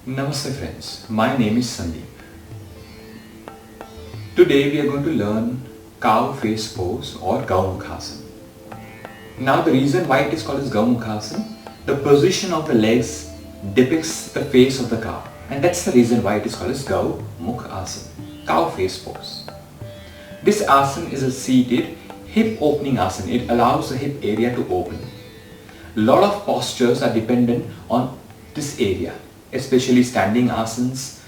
Namaste friends, my name is Sandeep. Today we are going to learn cow face pose or Gomukhasana. Now the reason why it is called as Gomukhasana, the position of the legs depicts the face of the cow, and that's the reason why it is called as Gomukhasana, cow face pose. This asana is a seated hip opening asana. It allows the hip area to open. A lot of postures are dependent on this area, especially standing asanas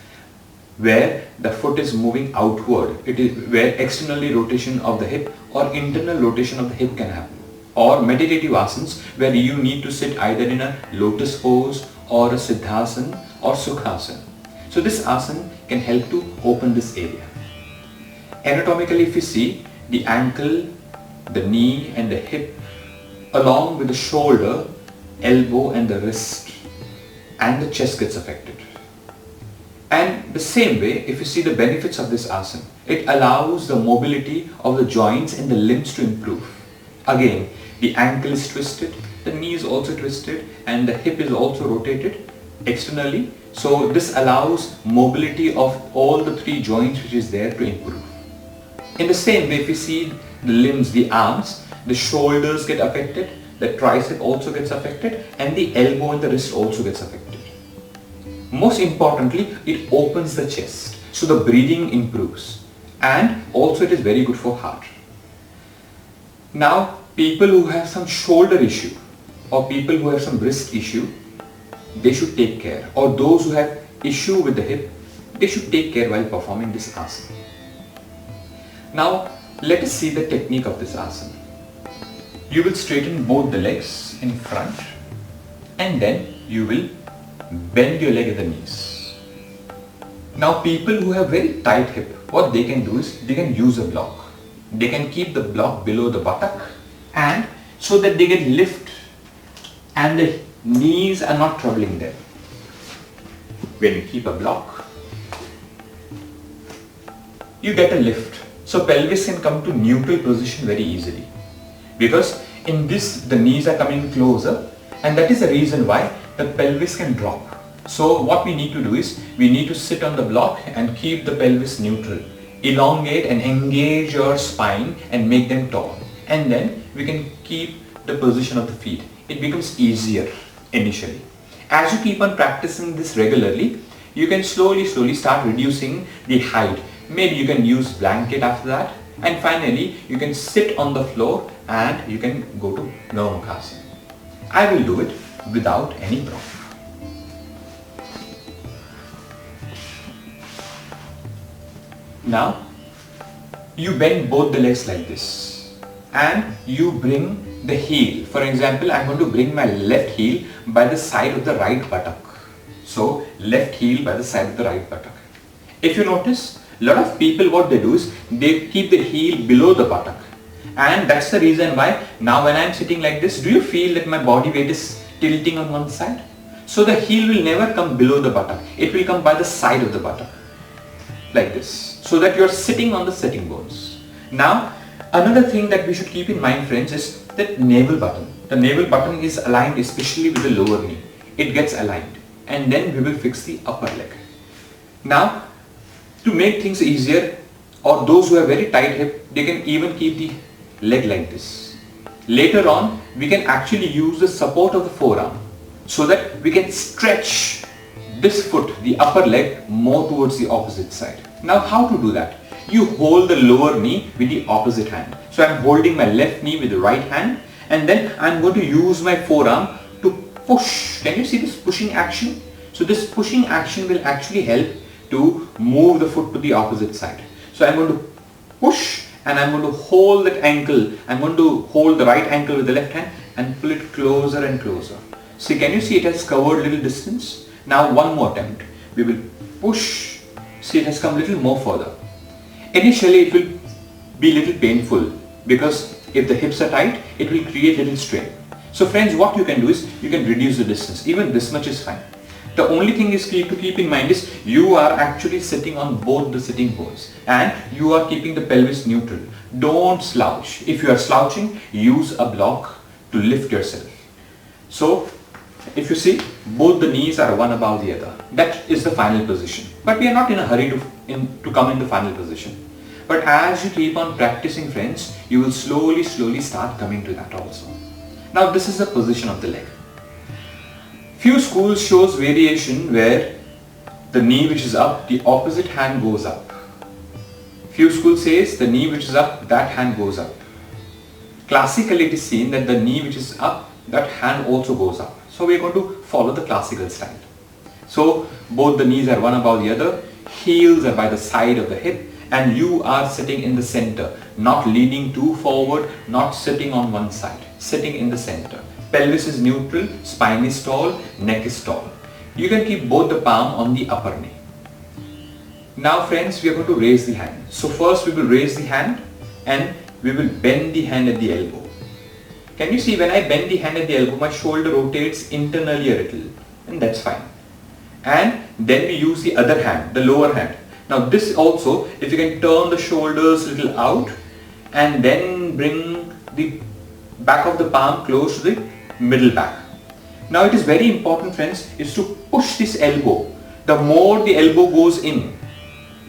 where the foot is moving outward. It is where externally rotation of the hip or internal rotation of the hip can happen. Or meditative asanas where you need to sit either in a lotus pose or a siddhasana or sukhasana. So this asana can help to open this area. Anatomically, if you see, the ankle, the knee and the hip along with the shoulder, elbow and the wrist and the chest gets affected. And the same way, if you see the benefits of this asana, it allows the mobility of the joints and the limbs to improve. Again, the ankle is twisted, the knee is also twisted and the hip is also rotated externally. So this allows mobility of all the three joints which is there to improve. In the same way, if you see the limbs, the arms, the shoulders get affected, the tricep also gets affected and the elbow and the wrist also gets affected. Most importantly, it opens the chest, so the breathing improves, and also it is very good for heart. Now, people who have some shoulder issue or people who have some wrist issue, they should take care, or those who have issue with the hip, they should take care while performing this asana. Now, let us see the technique of this asana. You will straighten both the legs in front and then you will bend your leg at the knees. Now people who have very tight hip, what they can do is they can use a block. They can keep the block below the buttock and so that they can lift and the knees are not troubling them. When you keep a block, you get a lift. So pelvis can come to neutral position very easily. Because in this the knees are coming closer and that is the reason why the pelvis can drop. So what we need to do is we need to sit on the block and keep the pelvis neutral. Elongate and engage your spine and make them tall. And then we can keep the position of the feet. It becomes easier initially. As you keep on practicing this regularly, you can slowly start reducing the height. Maybe you can use blanket after that. And finally, you can sit on the floor and you can go to Gomukhasana. I will do it without any problem. Now, you bend both the legs like this and you bring the heel. For example, I am going to bring my left heel by the side of the right buttock. So, left heel by the side of the right buttock. If you notice, a lot of people what they do is they keep the heel below the buttock, and that's the reason why now when I am sitting like this, do you feel that my body weight is tilting on one side? So the heel will never come below the buttock, it will come by the side of the buttock like this, so that you are sitting on the sitting bones. Now another thing that we should keep in mind friends is that navel button. The navel button is aligned especially with the lower knee. It gets aligned and then we will fix the upper leg. Now to make things easier, or those who have very tight hip, they can even keep the leg like this. Later on, we can actually use the support of the forearm so that we can stretch this foot, the upper leg, more towards the opposite side. Now how to do that? You hold the lower knee with the opposite hand. So I am holding my left knee with the right hand and then I am going to use my forearm to push. Can you see this pushing action? So this pushing action will actually help to move the foot to the opposite side. So I'm going to push and I'm going to hold that ankle. I'm going to hold the right ankle with the left hand and pull it closer and closer. See, can you see it has covered little distance? Now one more attempt. We will push. See, it has come little more further. Initially it will be little painful because if the hips are tight, it will create little strain. So friends, what you can do is you can reduce the distance. Even this much is fine. The only thing is to keep in mind is you are actually sitting on both the sitting bones and you are keeping the pelvis neutral. Don't slouch. If you are slouching, use a block to lift yourself. So If you see, both the knees are one above the other. That is the final position. But we are not in a hurry to come in the final position. But as you keep on practicing, friends, you will slowly start coming to that also. Now this is the position of the leg. Few schools shows variation where the knee which is up, the opposite hand goes up. Few schools says the knee which is up, that hand goes up. Classically it is seen that the knee which is up, that hand also goes up. So we are going to follow the classical style. So both the knees are one above the other, heels are by the side of the hip, and you are sitting in the center, not leaning too forward, not sitting on one side, sitting in the center. Pelvis is neutral, spine is tall, neck is tall. You can keep both the palm on the upper knee. Now friends, we are going to raise the hand. So first we will raise the hand and we will bend the hand at the elbow. Can you see, when I bend the hand at the elbow, my shoulder rotates internally a little, and that's fine. And then we use the other hand, the lower hand. Now this also, if you can turn the shoulders a little out and then bring the back of the palm close to the middle back. Now it is very important, friends, is to push this elbow. The more the elbow goes in,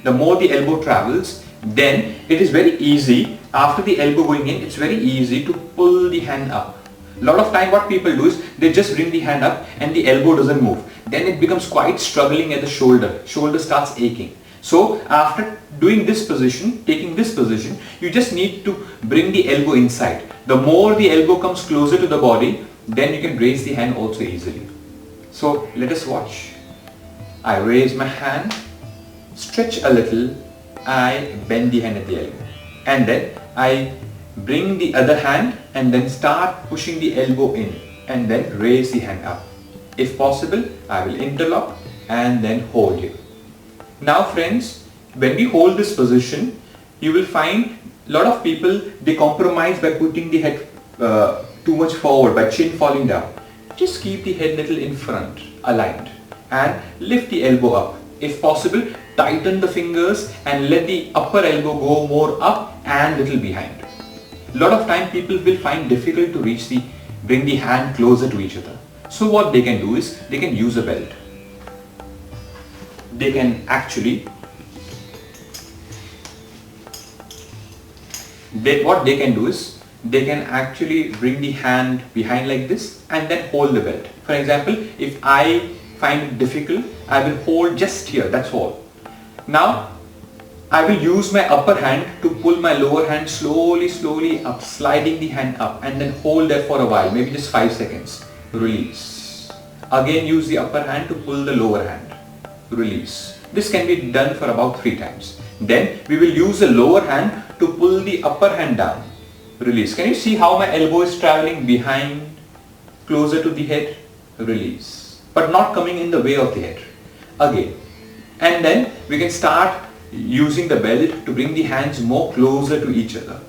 the more the elbow travels, then it is very easy, after the elbow going in, it's very easy to pull the hand up. A lot of time what people do is, they just bring the hand up and the elbow doesn't move. Then it becomes quite struggling at the shoulder. Shoulder starts aching. So after doing this position, taking this position, you just need to bring the elbow inside. The more the elbow comes closer to the body, then you can raise the hand also easily. So let us watch. I raise my hand, stretch a little, I bend the hand at the elbow, and then I bring the other hand and then start pushing the elbow in and then raise the hand up. If possible, I will interlock and then hold here. Now friends, when we hold this position, you will find a lot of people, they compromise by putting the head too much forward, by chin falling down. Just keep the head little in front, aligned, and lift the elbow up. If possible, tighten the fingers and let the upper elbow go more up and little behind. A lot of time people will find difficult to bring the hand closer to each other. So what they can do is, they can use a belt. They can actually, what they can do is, they can actually bring the hand behind like this and then hold the belt. For example, if I find it difficult, I will hold just here, that's all. Now, I will use my upper hand to pull my lower hand slowly up, sliding the hand up, and then hold there for a while, maybe just 5 seconds. Release. Again use the upper hand to pull the lower hand. Release. This can be done for about 3 times. Then we will use the lower hand to pull the upper hand down. Release. Can you see how my elbow is traveling behind, closer to the head? Release. But not coming in the way of the head. Again. And then we can start using the belt to bring the hands more closer to each other.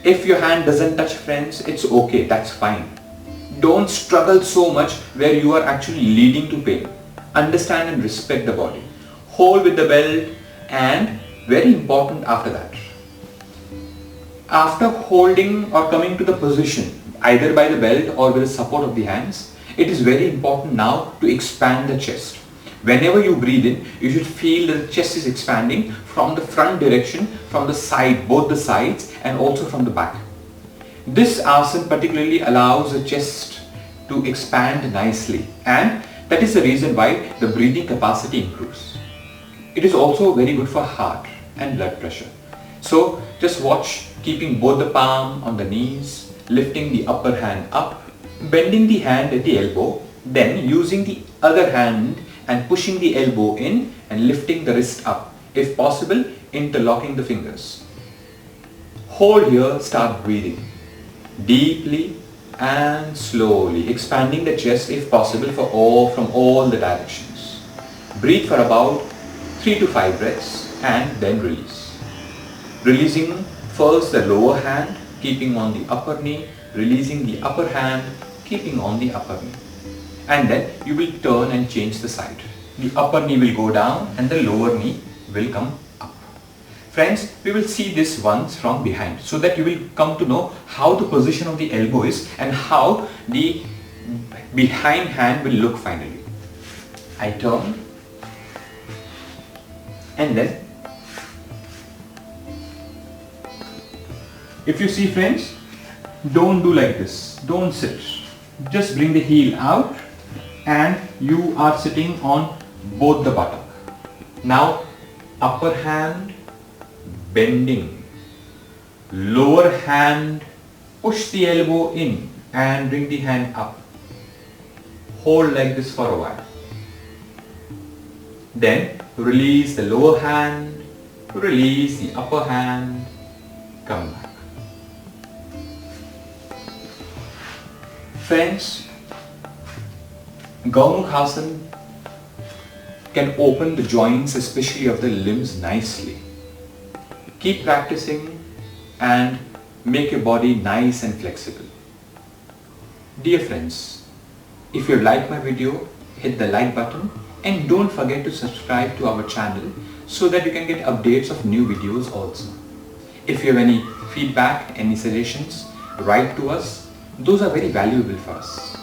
If your hand doesn't touch, friends, it's okay, that's fine. Don't struggle so much where you are actually leading to pain. Understand and respect the body. Hold with the belt, and very important after that, after holding or coming to the position either by the belt or with the support of the hands, it is very important now to expand the chest. Whenever you breathe in, you should feel that the chest is expanding from the front direction, from the side, both the sides, and also from the back. This asana particularly allows the chest to expand nicely, and that is the reason why the breathing capacity improves. It is also very good for heart and blood pressure. So just watch, keeping both the palm on the knees, lifting the upper hand up, bending the hand at the elbow, then using the other hand and pushing the elbow in and lifting the wrist up. If possible, interlocking the fingers. Hold here, start breathing deeply and slowly, expanding the chest if possible from all the directions. Breathe for about 3 to 5 breaths and then release. Releasing first the lower hand, keeping on the upper knee, releasing the upper hand, keeping on the upper knee. And then you will turn and change the side. The upper knee will go down and the lower knee will come up. Friends, we will see this once from behind so that you will come to know how the position of the elbow is and how the behind hand will look finally. I turn and then, if you see friends, don't do like this, don't sit. Just bring the heel out and you are sitting on both the buttock. Now upper hand bending, lower hand push the elbow in and bring the hand up. Hold like this for a while. Then release the lower hand, release the upper hand, come back. Friends, Gomukhasana can open the joints, especially of the limbs, nicely. Keep practicing and make your body nice and flexible. Dear friends, if you like my video, hit the like button and don't forget to subscribe to our channel so that you can get updates of new videos also. If you have any feedback, any suggestions, write to us. Those are very valuable for us.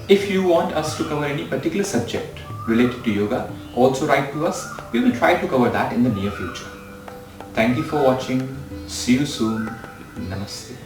If you want us to cover any particular subject related to yoga, also write to us. We will try to cover that in the near future. Thank you for watching. See you soon. Namaste.